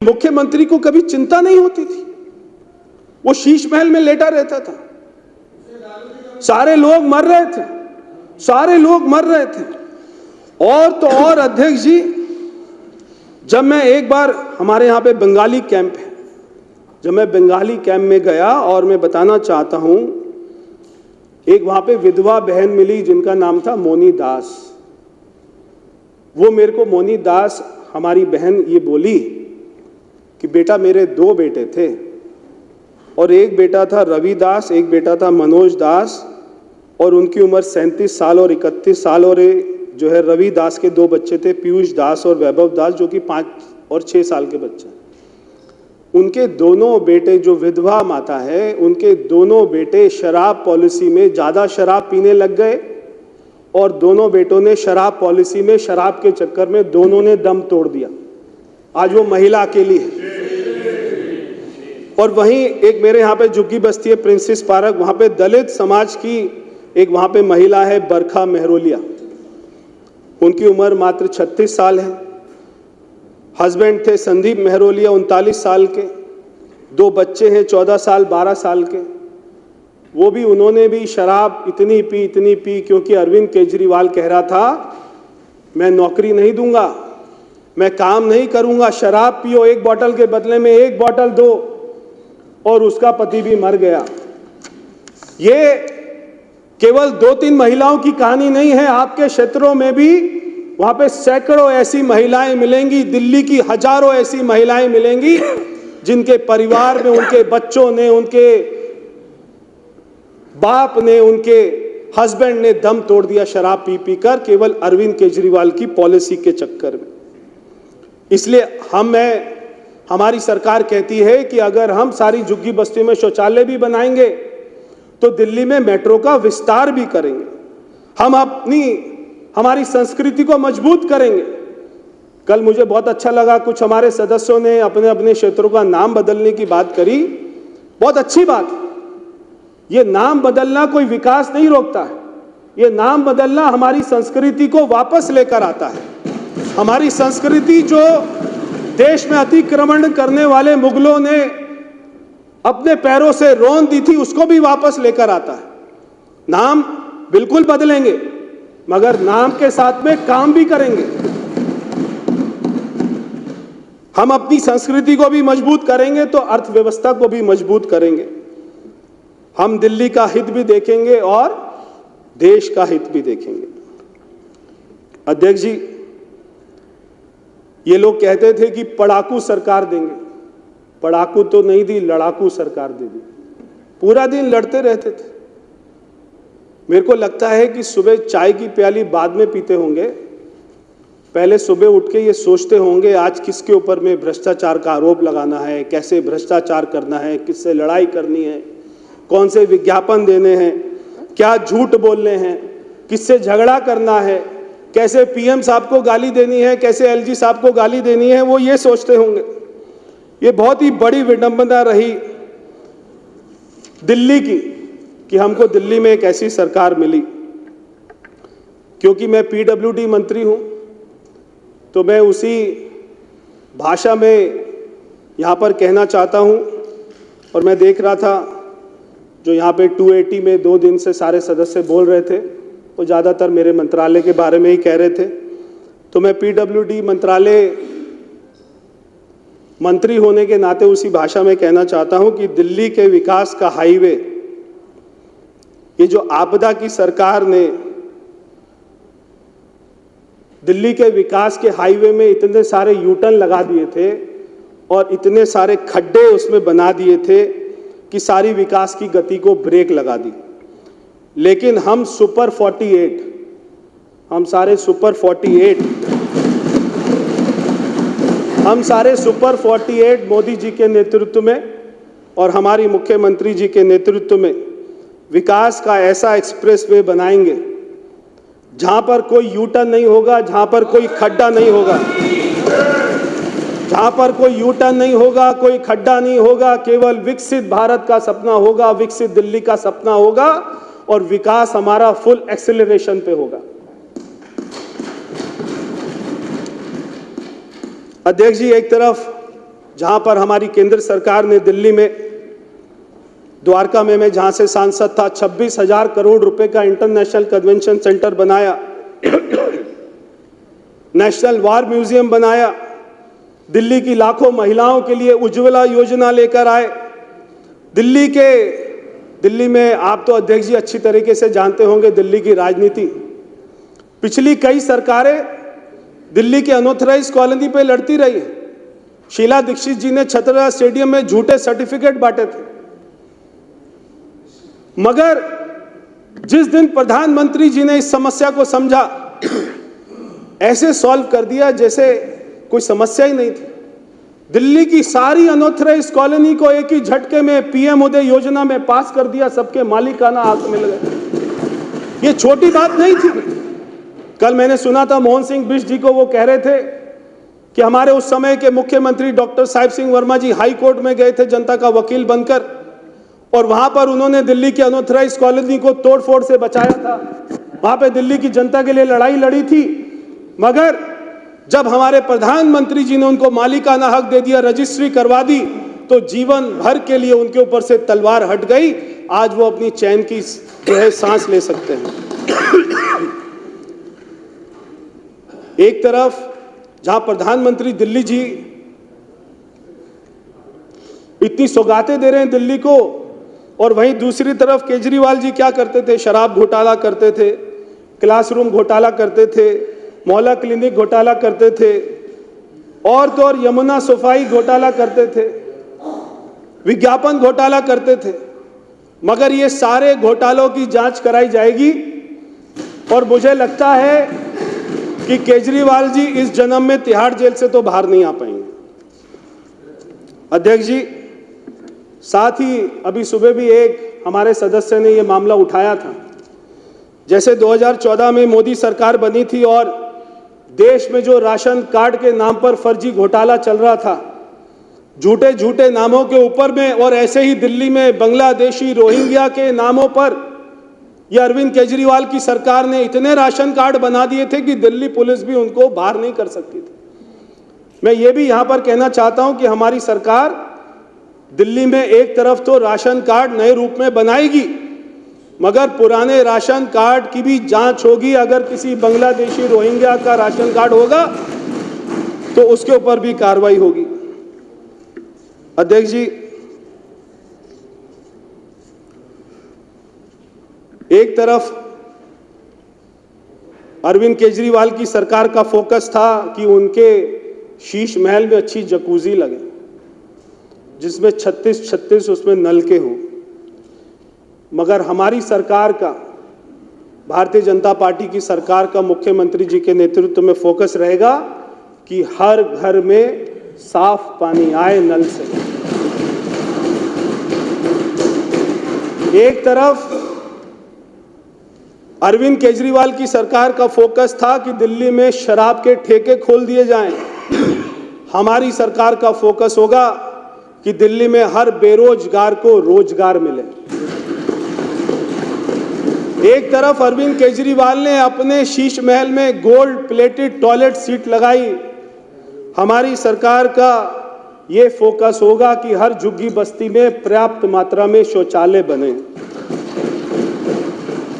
मुख्यमंत्री को कभी चिंता नहीं होती थी, वो शीश महल में लेटा रहता था। सारे लोग मर रहे थे, सारे लोग मर रहे थे। और तो और अध्यक्ष जी, जब मैं एक बार, हमारे यहाँ पे बंगाली कैंप है, जब मैं बंगाली कैंप में गया, और मैं बताना चाहता हूं, एक वहां पे विधवा बहन मिली जिनका नाम था मोनी दास। वो मेरे को, मोनी दास हमारी बहन, ये बोली कि बेटा मेरे 2 बेटे थे, और एक बेटा था रवि दास, एक बेटा था मनोज दास, और उनकी उम्र 37 साल और 31 साल। और जो है रवि दास के 2 बच्चे थे, पीयूष दास और वैभव दास, जो कि 5 और 6 साल के बच्चे। उनके दोनों बेटे, जो विधवा माता है, उनके दोनों बेटे शराब पॉलिसी में ज़्यादा शराब पीने लग गए, और दोनों बेटों ने शराब पॉलिसी में, शराब के चक्कर में दोनों ने दम तोड़ दिया। आज वो महिला अकेली है। और वहीं एक मेरे यहाँ पे झुग्गी बस्ती है, प्रिंसेस पार्क, वहाँ पे दलित समाज की एक वहाँ पे महिला है, बरखा मेहरोलिया। उनकी उम्र मात्र 36 साल है। हस्बैंड थे संदीप मेहरोलिया, 39 साल के। 2 बच्चे हैं, 14 साल 12 साल के। वो भी, उन्होंने भी शराब इतनी पी, क्योंकि अरविंद केजरीवाल कह रहा था मैं नौकरी नहीं दूंगा, मैं काम नहीं करूंगा, शराब पियो, 1 बोतल के बदले में 1 बोतल दो। और उसका पति भी मर गया। ये केवल 2-3 महिलाओं की कहानी नहीं है, आपके क्षेत्रों में भी वहां पे सैकड़ों ऐसी महिलाएं मिलेंगी, दिल्ली की हजारों ऐसी महिलाएं मिलेंगी जिनके परिवार में, उनके बच्चों ने, उनके बाप ने, उनके हस्बैंड ने दम तोड़ दिया शराब पी कर, केवल अरविंद केजरीवाल की पॉलिसी के चक्कर में। इसलिए हमारी सरकार कहती है कि अगर हम सारी झुग्गी बस्तियों में शौचालय भी बनाएंगे तो दिल्ली में मेट्रो का विस्तार भी करेंगे, हम हमारी संस्कृति को मजबूत करेंगे। कल मुझे बहुत अच्छा लगा, कुछ हमारे सदस्यों ने अपने अपने क्षेत्रों का नाम बदलने की बात करी, बहुत अच्छी बात। ये नाम बदलना कोई विकास नहीं रोकता है, ये नाम बदलना हमारी संस्कृति को वापस लेकर आता है। हमारी संस्कृति जो देश में अतिक्रमण करने वाले मुगलों ने अपने पैरों से रौंद दी थी, उसको भी वापस लेकर आता है। नाम बिल्कुल बदलेंगे, मगर नाम के साथ में काम भी करेंगे। हम अपनी संस्कृति को भी मजबूत करेंगे तो अर्थव्यवस्था को भी मजबूत करेंगे। हम दिल्ली का हित भी देखेंगे और देश का हित भी देखेंगे। अध्यक्ष जी, ये लोग कहते थे कि पढ़ाकू सरकार देंगे, पढ़ाकू तो नहीं दी, लड़ाकू सरकार दे दी। पूरा दिन लड़ते रहते थे। मेरे को लगता है कि सुबह चाय की प्याली बाद में पीते होंगे, पहले सुबह उठ के ये सोचते होंगे आज किसके ऊपर में भ्रष्टाचार का आरोप लगाना है, कैसे भ्रष्टाचार करना है, किससे लड़ाई करनी है, कौन से विज्ञापन देने हैं, क्या झूठ बोलने हैं, किससे झगड़ा करना है, कैसे पीएम साहब को गाली देनी है, कैसे एलजी साहब को गाली देनी है, वो ये सोचते होंगे। ये बहुत ही बड़ी विडंबना रही दिल्ली की कि हमको दिल्ली में एक ऐसी सरकार मिली। क्योंकि मैं पीडब्ल्यूडी मंत्री हूं, तो मैं उसी भाषा में यहाँ पर कहना चाहता हूं। और मैं देख रहा था जो यहाँ पे 280 में 2 दिन से सारे सदस्य बोल रहे थे, वो ज़्यादातर मेरे मंत्रालय के बारे में ही कह रहे थे। तो मैं पीडब्ल्यूडी मंत्रालय मंत्री होने के नाते उसी भाषा में कहना चाहता हूं कि दिल्ली के विकास का हाईवे, ये जो आपदा की सरकार ने दिल्ली के विकास के हाईवे में इतने सारे यूटर्न लगा दिए थे और इतने सारे खड्डे उसमें बना दिए थे कि सारी विकास की गति को ब्रेक लगा दी। लेकिन हम सुपर 48, हम सारे सुपर 48 मोदी जी के नेतृत्व में और हमारी मुख्यमंत्री जी के नेतृत्व में विकास का ऐसा एक्सप्रेसवे बनाएंगे जहां पर कोई यूटर्न नहीं होगा, जहां पर कोई खड्डा नहीं होगा, जहां पर कोई यूटर्न नहीं होगा, कोई खड्डा नहीं होगा, केवल विकसित भारत का सपना होगा, विकसित दिल्ली का सपना होगा और विकास हमारा फुल एक्सेलरेशन पे होगा। अध्यक्ष जी, एक तरफ जहां पर हमारी केंद्र सरकार ने दिल्ली में द्वारका में मैं जहां से सांसद था 26,000 करोड़ रुपए का इंटरनेशनल कन्वेंशन सेंटर बनाया, नेशनल वार म्यूजियम बनाया, दिल्ली की लाखों महिलाओं के लिए उज्ज्वला योजना लेकर आए। दिल्ली में आप तो अध्यक्ष जी अच्छी तरीके से जानते होंगे दिल्ली की राजनीति। पिछली कई सरकारें दिल्ली के अनऑथराइज्ड कॉलोनी पे लड़ती रही। शीला दीक्षित जी ने छतरपुर स्टेडियम में झूठे सर्टिफिकेट बांटे थे, मगर जिस दिन प्रधानमंत्री जी ने इस समस्या को समझा, ऐसे सॉल्व कर दिया जैसे कोई समस्या ही नहीं थी। दिल्ली की सारी अनऑथराइज्ड कॉलोनी को एक ही झटके में पीएम उदय योजना में पास कर दिया, सबके मालिकाना हक मिल गए। ये छोटी बात नहीं थी। कल मैंने सुना था मोहन सिंह बिष्ट जी को, वो कह रहे थे कि हमारे उस समय के मुख्यमंत्री डॉक्टर साहिब सिंह वर्मा जी हाई कोर्ट में गए थे जनता का वकील बनकर, और वहां पर उन्होंने दिल्ली की अनऑथराइज्ड कॉलोनी को तोड़फोड़ से बचाया था। वहां पे दिल्ली की जनता के लिए लड़ाई लड़ी थी, मगर जब हमारे प्रधानमंत्री जी ने उनको मालिकाना हक दे दिया, रजिस्ट्री करवा दी, तो जीवन भर के लिए उनके ऊपर से तलवार हट गई। आज वो अपनी चैन की जो है सांस ले सकते हैं। एक तरफ जहां प्रधानमंत्री दिल्ली जी इतनी सौगातें दे रहे हैं दिल्ली को, और वहीं दूसरी तरफ केजरीवाल जी क्या करते थे? शराब घोटाला करते थे, क्लासरूम घोटाला करते थे, मोहल्ला क्लिनिक घोटाला करते थे, और तो और यमुना सफाई घोटाला करते थे, विज्ञापन घोटाला करते थे। मगर ये सारे घोटालों की जांच कराई जाएगी, और मुझे लगता है कि केजरीवाल जी इस जन्म में तिहाड़ जेल से तो बाहर नहीं आ पाएंगे। अध्यक्ष जी, साथ ही अभी सुबह भी एक हमारे सदस्य ने ये मामला उठाया था। जैसे 2014 में मोदी सरकार बनी थी और देश में जो राशन कार्ड के नाम पर फर्जी घोटाला चल रहा था, झूठे झूठे नामों के ऊपर में, और ऐसे ही दिल्ली में बांग्लादेशी रोहिंग्या के नामों पर यह अरविंद केजरीवाल की सरकार ने इतने राशन कार्ड बना दिए थे कि दिल्ली पुलिस भी उनको बाहर नहीं कर सकती थी। मैं ये भी यहां पर कहना चाहता हूं कि हमारी सरकार दिल्ली में एक तरफ तो राशन कार्ड नए रूप में बनाएगी, मगर पुराने राशन कार्ड की भी जांच होगी। अगर किसी बांग्लादेशी रोहिंग्या का राशन कार्ड होगा तो उसके ऊपर भी कार्रवाई होगी। अध्यक्ष जी, एक तरफ अरविंद केजरीवाल की सरकार का फोकस था कि उनके शीश महल में अच्छी जकूजी लगे, जिसमें 36 उसमें नलके हों। मगर हमारी सरकार का, भारतीय जनता पार्टी की सरकार का मुख्यमंत्री जी के नेतृत्व में फोकस रहेगा कि हर घर में साफ पानी आए नल से। एक तरफ अरविंद केजरीवाल की सरकार का फोकस था कि दिल्ली में शराब के ठेके खोल दिए जाएं। हमारी सरकार का फोकस होगा कि दिल्ली में हर बेरोजगार को रोजगार मिले। एक तरफ अरविंद केजरीवाल ने अपने शीश महल में गोल्ड प्लेटेड टॉयलेट सीट लगाई। हमारी सरकार का ये फोकस होगा कि हर झुग्गी बस्ती में पर्याप्त मात्रा में शौचालय बने।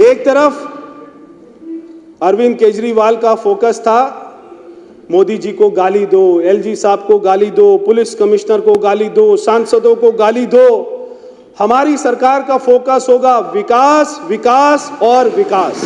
एक तरफ अरविंद केजरीवाल का फोकस था मोदी जी को गाली दो, एलजी साहब को गाली दो, पुलिस कमिश्नर को गाली दो, सांसदों को गाली दो। हमारी सरकार का फोकस होगा विकास, विकास और विकास।